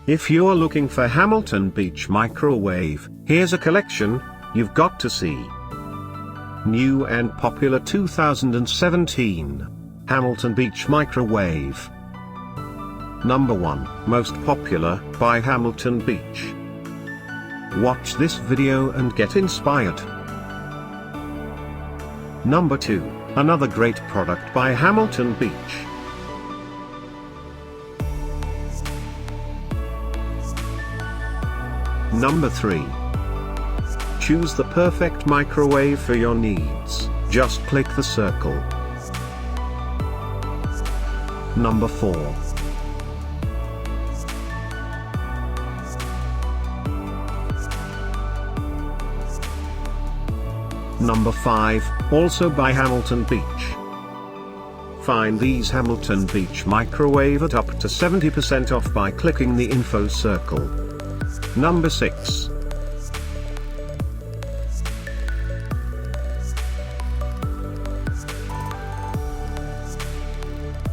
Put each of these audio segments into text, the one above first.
If you're looking for Hamilton Beach microwave, here's a collection you've got to see. New and popular 2017 Hamilton Beach microwave. Number 1, most popular by Hamilton Beach. Watch this video and get inspired. Number 2, another great product by Hamilton Beach. Number 3. Choose the perfect microwave for your needs, just click the circle. Number 4. Number 5, also by Hamilton Beach. Find these Hamilton Beach microwave at up to 70% off by clicking the info circle. Number 6.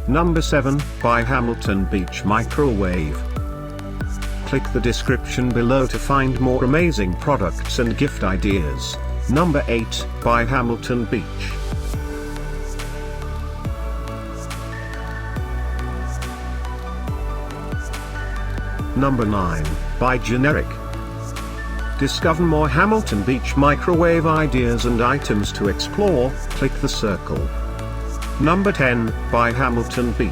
Number 7, by Hamilton Beach microwave. Click the description below to find more amazing products and gift ideas. Number 8, by Hamilton Beach. Number 9, by Generic. Discover more Hamilton Beach microwave ideas and items to explore, click the circle. Number 10, by Hamilton Beach.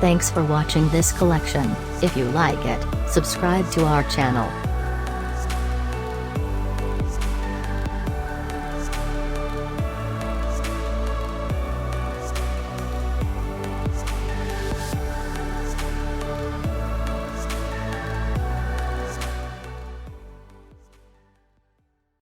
Thanks for watching this collection. If you like it, subscribe to our channel.